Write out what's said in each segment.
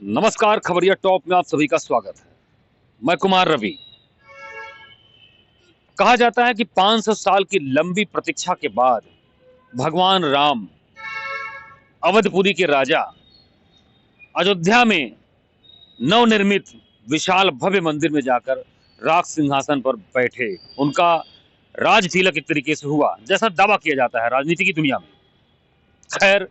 नमस्कार, खबरिया टॉप में आप सभी का स्वागत है। मैं कुमार रवि। कहा जाता है कि 500 साल की लंबी प्रतीक्षा के बाद भगवान राम अवधपुरी के राजा अयोध्या में नवनिर्मित विशाल भव्य मंदिर में जाकर राज सिंहासन पर बैठे। उनका राज तिलक एक तरीके से हुआ जैसा दावा किया जाता है राजनीति की दुनिया में। खैर,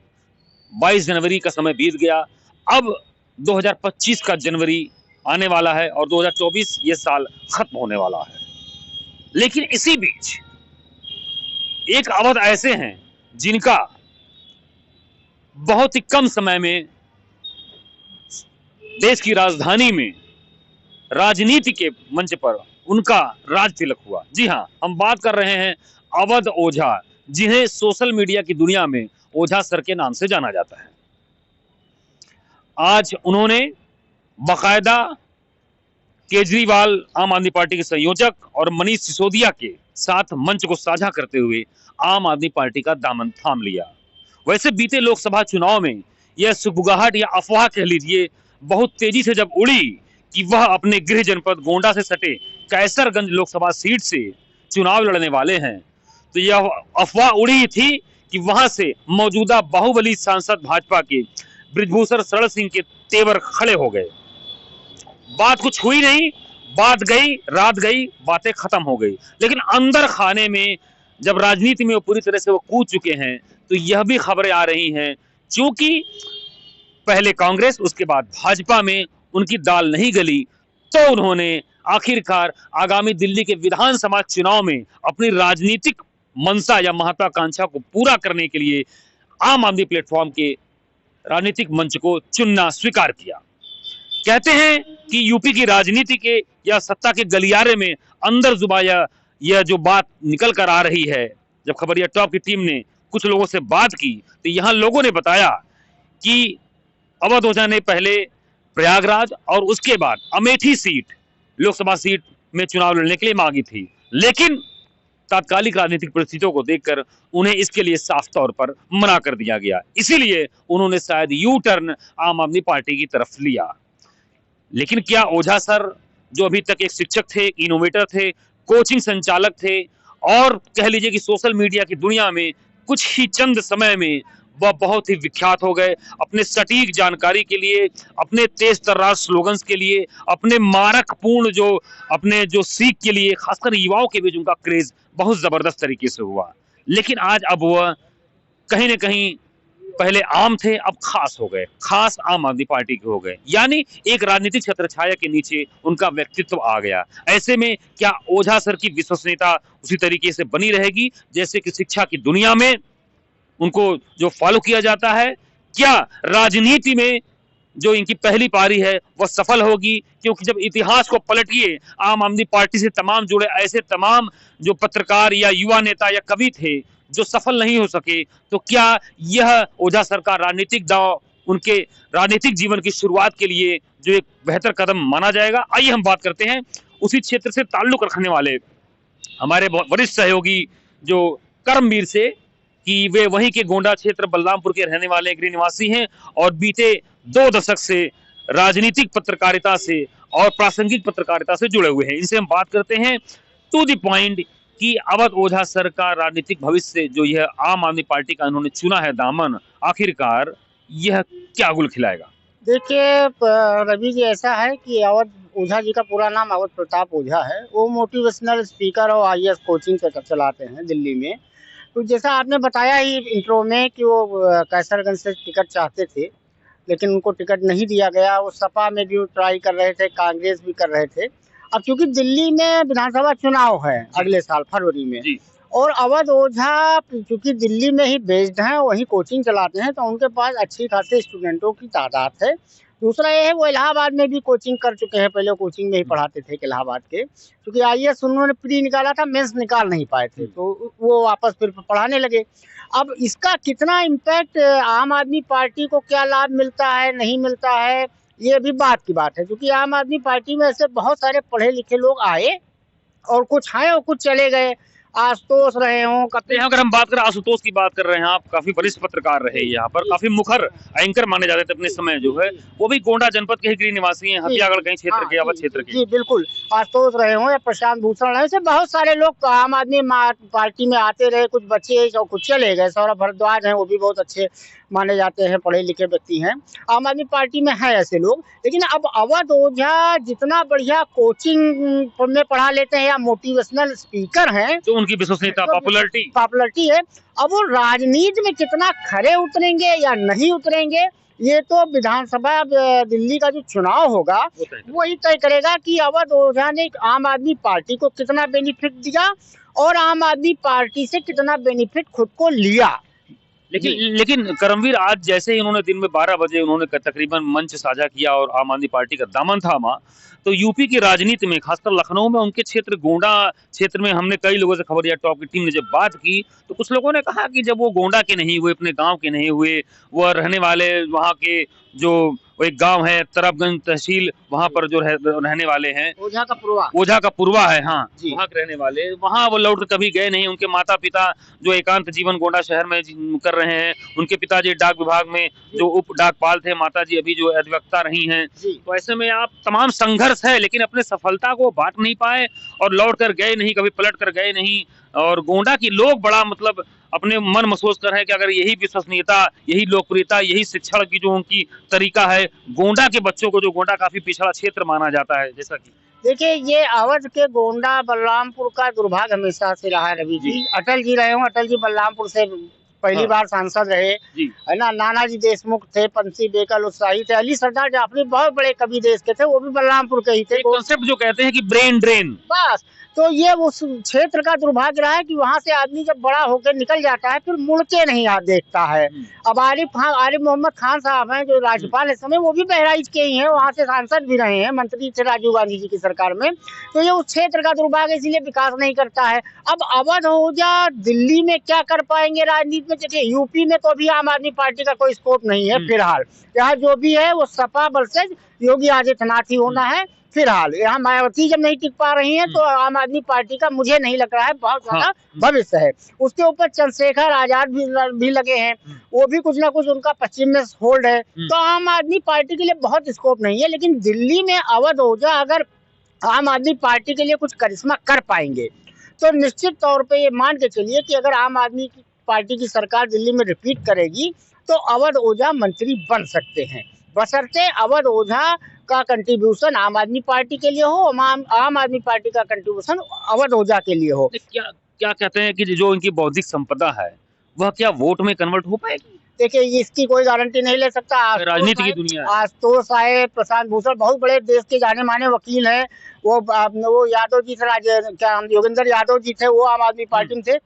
22 जनवरी का समय बीत गया। अब 2025 का जनवरी आने वाला है और 2024 ये साल खत्म होने वाला है। लेकिन इसी बीच एक अवध ऐसे हैं जिनका बहुत ही कम समय में देश की राजधानी में राजनीति के मंच पर उनका राज तिलक हुआ। जी हां, हम बात कर रहे हैं अवध ओझा, जिन्हें सोशल मीडिया की दुनिया में ओझा सर के नाम से जाना जाता है। आज उन्होंने बाकायदा केजरीवाल आम आदमी पार्टी के संयोजक और मनीष सिसोदिया के साथ मंच को साझा करते हुए आम आदमी पार्टी का दामन थाम लिया। वैसे बीते लोकसभा चुनाव में यह सुगबुगाहट या अफवाह कह लीजिए बहुत तेजी से जब उड़ी कि वह अपने गृह जनपद गोंडा से सटे कैसरगंज लोकसभा सीट से चुनाव लड़ने वाले हैं, तो यह अफवाह उड़ी थी कि वहां से मौजूदा बाहुबली सांसद भाजपा के बृजभूषण शरण सिंह के तेवर खड़े हो गए। बात कुछ हुई नहीं, बात गई, रात गई, बातें खत्म हो गई। लेकिन अंदर खाने में जब राजनीति में वो पूरी तरह से वो कूद चुके हैं, तो यह भी खबरें आ रही हैं क्योंकि पहले कांग्रेस उसके बाद भाजपा में उनकी दाल नहीं गली, तो उन्होंने आखिरकार आगामी दिल्ली के विधानसभा चुनाव में अपनी राजनीतिक मंशा या महत्वाकांक्षा को पूरा करने के लिए आम आदमी प्लेटफॉर्म के राजनीतिक मंच को चुनना स्वीकार किया। कहते हैं कि यूपी की राजनीति के या सत्ता के गलियारे में अंदर जुबा यह जो बात निकल कर आ रही है, जब खबरिया टॉप की टीम ने कुछ लोगों से बात की तो यहां लोगों ने बताया कि अवध ओझा ने पहले प्रयागराज और उसके बाद अमेठी सीट लोकसभा सीट में चुनाव लड़ने के लिए मांगी थी, लेकिन तात्कालिक राजनीतिक परिस्थितियों को देखकर उन्हें इसके लिए साफ तौर पर मना कर दिया गया। इसीलिए उन्होंने शायद यू टर्न आम आदमी पार्टी की तरफ लिया। लेकिन क्या ओझा सर, जो अभी तक एक शिक्षक थे, इनोवेटर थे, कोचिंग संचालक थे और कह लीजिए कि सोशल मीडिया की दुनिया में कुछ ही चंद समय में वह बहुत ही विख्यात हो गए अपने सटीक जानकारी के लिए, अपने तेज तर्रार स्लोगन्स के लिए, अपने मारक पूर्ण अपने सीख के लिए, खासकर युवाओं के बीच उनका क्रेज बहुत जबरदस्त तरीके से हुआ। लेकिन आज अब वह कहीं ना कहीं पहले आम थे, अब खास हो गए, खास आम आदमी पार्टी के हो गए, यानी एक राजनीतिक छत्रछाया के नीचे उनका व्यक्तित्व आ गया। ऐसे में क्या ओझा सर की विश्वसनीयता उसी तरीके से बनी रहेगी जैसे कि शिक्षा की दुनिया में उनको जो फॉलो किया जाता है? क्या राजनीति में जो इनकी पहली पारी है वह सफल होगी? क्योंकि जब इतिहास को पलटिए, आम आदमी पार्टी से तमाम जुड़े ऐसे तमाम जो पत्रकार या युवा नेता या कवि थे जो सफल नहीं हो सके, तो क्या यह ओझा सर का राजनीतिक दांव उनके राजनीतिक जीवन की शुरुआत के लिए जो एक बेहतर कदम माना जाएगा? आइए हम बात करते हैं उसी क्षेत्र से ताल्लुक रखने वाले हमारे वरिष्ठ सहयोगी जो कर्मवीर से, कि वे वहीं के गोंडा क्षेत्र बलरामपुर के रहने वाले गृह निवासी हैं और बीते 2 दशक से राजनीतिक पत्रकारिता से और प्रासंगिक पत्रकारिता से जुड़े हुए हैं। इनसे हम बात करते हैं टू द पॉइंट कि अवध ओझा सर का राजनीतिक भविष्य जो यह आम आदमी पार्टी का उन्होंने चुना है दामन, आखिरकार यह क्या गुल खिलाएगा? देखिए रवि जी, ऐसा है कि अवध ओझा जी का पूरा नाम अवध प्रताप ओझा है। वो मोटिवेशनल स्पीकर और आईएएस कोचिंग चलाते हैं दिल्ली में। तो जैसा आपने बताया ही इंट्रो में कि वो कैसरगंज से टिकट चाहते थे, लेकिन उनको टिकट नहीं दिया गया। वो सपा में भी ट्राई कर रहे थे, कांग्रेस भी कर रहे थे। अब चूंकि दिल्ली में विधानसभा चुनाव है अगले साल फरवरी में, और अवध ओझा चूंकि दिल्ली में ही बेस्ड हैं, वहीं कोचिंग चलाते हैं, तो उनके पास अच्छी खासी स्टूडेंटों की तादाद है। दूसरा ये है, वो इलाहाबाद में भी कोचिंग कर चुके हैं, पहले कोचिंग में ही पढ़ाते थे इलाहाबाद के। क्योंकि आईएएस उन्होंने प्री निकाला था, मेंस निकाल नहीं पाए थे, तो वो वापस फिर पढ़ाने लगे। अब इसका कितना इम्पैक्ट आम आदमी पार्टी को, क्या लाभ मिलता है नहीं मिलता है, ये भी बात की बात है। क्योंकि आम आदमी पार्टी में ऐसे बहुत सारे पढ़े लिखे लोग आए और कुछ आए और कुछ चले गए। आशुतोष रहे हों, कपिल। अगर हम बात करें, आशुतोष की बात कर रहे हैं, आप काफी वरिष्ठ पत्रकार रहे यहाँ पर, काफी मुखर एंकर माने जाते थे अपने समय जो है, वो भी गोंडा जनपद के ही गृह निवासी हैं, हथियागढ़ कहीं क्षेत्र के, अवध क्षेत्र के। जी बिल्कुल, आशुतोष रहे हों या प्रशांत भूषण रहे, ऐसे बहुत सारे लोग आम आदमी पार्टी में आते रहे, कुछ बच्चे और कुछ चले गए। सौरभ भारद्वाज हैं, वो भी बहुत अच्छे माने जाते हैं, पढ़े लिखे व्यक्ति हैं। आम आदमी पार्टी में है ऐसे लोग, लेकिन अब अवध ओझा जितना बढ़िया कोचिंग में पढ़ा लेते हैं या मोटिवेशनल स्पीकर हैं, तो उनकी विश्वसनीयता, पॉपुलरिटी है, अब वो राजनीति में कितना खरे उतरेंगे या नहीं उतरेंगे, ये तो विधानसभा दिल्ली का जो चुनाव होगा वही तय करेगा कि अवध ओझा ने आम आदमी पार्टी को कितना बेनिफिट दिया और आम आदमी पार्टी से कितना बेनिफिट खुद को लिया। लेकिन करमवीर, आज जैसे ही उन्होंने दिन में 12 बजे उन्होंने तकरीबन मंच साझा किया और आम आदमी पार्टी का दामन थामा, तो यूपी की राजनीति में, खासकर लखनऊ में, उनके क्षेत्र गोंडा क्षेत्र में, हमने कई लोगों से, खबरिया टॉप की टीम ने जब बात की, तो कुछ लोगों ने कहा कि जब वो गोंडा के नहीं हुए, अपने गांव के नहीं हुए, वो रहने वाले वहाँ के जो एक गांव है तरबगंज तहसील, वहां पर जो रहने वाले हैं, ओझा का पुरवा है, हाँ, वहां के रहने वाले, वहां वो लौट कभी गए नहीं। उनके माता पिता जो एकांत जीवन गोंडा शहर में कर रहे हैं, उनके पिताजी डाक विभाग में जो उप डाकपाल थे, माताजी अभी जो अधिवक्ता रही हैं। तो ऐसे में आप तमाम संघर्ष है, लेकिन अपने सफलता को बांट नहीं पाए और लौट कर गए नहीं, कभी पलट कर गए नहीं। और गोंडा की लोग बड़ा मतलब अपने मन महसूस कर रहे हैं कि अगर यही विश्वसनीयता, यही लोकप्रियता, यही शिक्षण की जो उनकी तरीका है, गोंडा के बच्चों को, जो गोंडा काफी पिछड़ा क्षेत्र माना जाता है, जैसा कि देखिए, ये अवध के गोंडा बलरामपुर का दुर्भाग्य हमेशा से रहा है। रवि जी, अटल जी रहे हों, अटल जी बलरामपुर से पहली बार सांसद रहे, है ना। नानाजी देशमुख थे, पंछी बेकल उत्साही थे, अली सरदार जाफरी बहुत बड़े कवि देश के थे, वो भी बलरामपुर के ही थे। कॉन्सेप्ट जो कहते हैं कि ब्रेन ड्रेन, बस तो ये उस क्षेत्र का दुर्भाग्य रहा है कि वहां से आदमी जब बड़ा होकर निकल जाता है फिर मुड़ के नहीं देखता है। अब आरिफ मोहम्मद खान साहब हैं जो राज्यपाल इस समय, वो भी बहराइच के ही हैं, वहां से सांसद भी रहे हैं, मंत्री थे राजीव गांधी जी की सरकार में। तो ये उस क्षेत्र का दुर्भाग्य, इसीलिए विकास नहीं करता है। अब अवध ओझा दिल्ली में क्या कर पाएंगे राजनीति में? देखिए, यूपी में तो अभी आम आदमी पार्टी का कोई स्कोप नहीं है फिलहाल। यहाँ जो भी है वो सपा वर्सेज योगी आदित्यनाथ ही होना है फिलहाल। यहाँ मायावती जब नहीं टिक पा रही हैं तो आम आदमी पार्टी का मुझे नहीं लग रहा है बहुत ज्यादा भविष्य है। उसके ऊपर चंद्रशेखर आजाद भी लगे हैं, वो भी कुछ ना कुछ उनका पश्चिम में होल्ड है, तो आम आदमी पार्टी के लिए बहुत स्कोप नहीं है। लेकिन दिल्ली में अवध ओझा अगर आम आदमी पार्टी के लिए कुछ करिश्मा कर पाएंगे तो निश्चित तौर पे ये मान के चलिए कि अगर आम आदमी पार्टी की सरकार दिल्ली में रिपीट करेगी तो अवध ओझा मंत्री बन सकते हैं, बशर्ते अवध ओझा का कंट्रीब्यूशन आम आदमी पार्टी के लिए हो, आम आदमी पार्टी का कंट्रीब्यूशन अवध ओझा के लिए हो। क्या कहते हैं कि जो इनकी बौद्धिक संपदा है वह क्या वोट में कन्वर्ट हो पाएगी? देखिए, इसकी कोई गारंटी नहीं ले सकता। राजनीति की दुनिया है। आशुतोष आए, प्रशांत भूषण बहुत बड़े देश के जाने माने वकील हैं, वो यादव जी थे, क्या योगेंद्र यादव जी थे, वो आम आदमी पार्टी में थे।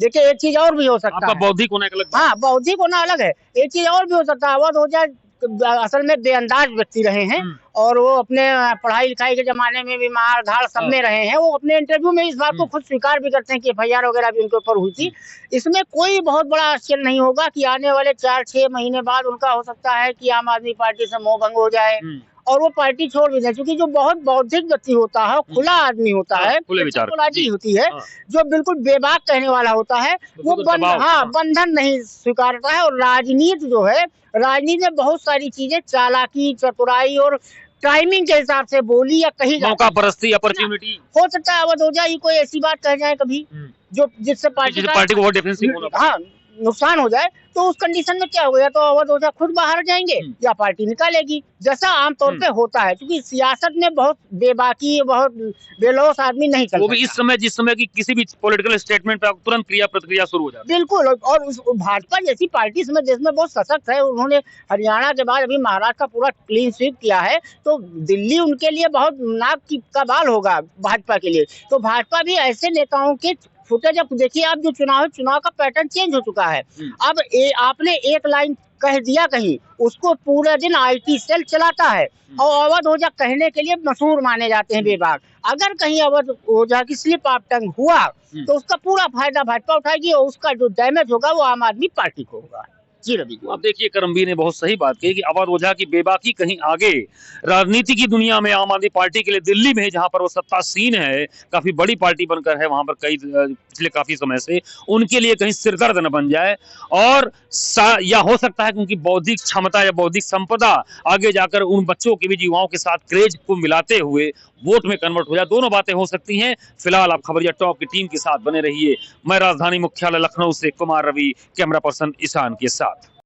देखिए, एक चीज और भी हो सकता है, बौद्धिक होना अलग, हाँ बौद्धिक होना अलग है, एक चीज और भी हो सकता है। अवध ओझा असल में बेअंदाज व्यक्ति रहे हैं और वो अपने पढ़ाई लिखाई के जमाने में भी मार धाड़ सब में रहे हैं। वो अपने इंटरव्यू में इस बात को खुद स्वीकार भी करते हैं कि FIR वगैरह भी उनके ऊपर हुई थी। इसमें कोई बहुत बड़ा आश्चर्य नहीं होगा कि आने वाले 4-6 महीने बाद उनका हो सकता है कि आम आदमी पार्टी से मोह भंग हो जाए और वो पार्टी छोड़ भी जाए, क्योंकि जो बहुत बौद्धिक व्यक्ति होता है, खुला आदमी होता है, खुलाजी होती है, जो बिल्कुल बेबाक कहने वाला होता है, वो बंधन नहीं स्वीकारता है। और राजनीति जो है, राजनीति में बहुत सारी चीजें चालाकी, चतुराई और टाइमिंग के हिसाब से बोली या कही मौका परस्ती, अपॉर्चुनिटी हो सकता है अवध ओझा ही कोई ऐसी बात कह जाए कभी जो जिससे पार्टी को डिफेंसिव नुकसान हो जाए, तो उस कंडीशन में क्या हो गया, तो अवध ओझा खुद बाहर जाएंगे या पार्टी निकालेगी, जैसा आमतौर पे होता है। क्योंकि सियासत में बहुत बेबाकी, बहुत बेलौस आदमी नहीं कर, वो भी इस समय जिस समय की किसी भी पॉलिटिकल स्टेटमेंट पे तुरंत क्रिया प्रतिक्रिया शुरू हो जाती है। बिल्कुल। और भाजपा जैसी पार्टी इस समय देश में बहुत सशक्त है, उन्होंने हरियाणा के बाद अभी महाराष्ट्र का पूरा क्लीन स्वीप किया है, तो दिल्ली उनके लिए बहुत नाक का बाल होगा भाजपा के लिए। तो भाजपा भी ऐसे नेताओं के फुटेज, अब देखिए आप जो चुनाव का पैटर्न चेंज हो चुका है। अब आपने एक लाइन कह दिया कहीं, उसको पूरे दिन IT सेल चलाता है और अवध ओझा कहने के लिए मशहूर माने जाते हैं बेबाक। अगर कहीं अवध ओझा की स्लिप ऑफ टंग हुआ तो उसका पूरा फायदा भाजपा उठाएगी और उसका जो डैमेज होगा वो आम आदमी पार्टी को होगा। जी रवि जी। अब देखिए करमबीर ने बहुत सही बात कही कि अवध ओझा की बेबाकी कहीं आगे राजनीति की दुनिया में आम आदमी पार्टी के लिए दिल्ली में जहां पर वो सत्तासीन है, काफी बड़ी पार्टी बनकर है वहां पर कई पिछले काफी समय से, उनके लिए कहीं सिरदर्द न बन जाए और या हो सकता है कि उनकी बौद्धिक क्षमता या बौद्धिक संपदा आगे जाकर उन बच्चों के भी युवाओं के साथ क्रेज को मिलाते हुए वोट में कन्वर्ट हो जाए। दोनों बातें हो सकती हैं। फिलहाल आप खबरिया टॉप की टीम के साथ बने रहिए। मैं राजधानी मुख्यालय लखनऊ से कुमार रवि, कैमरा पर्सन ईशान के साथ।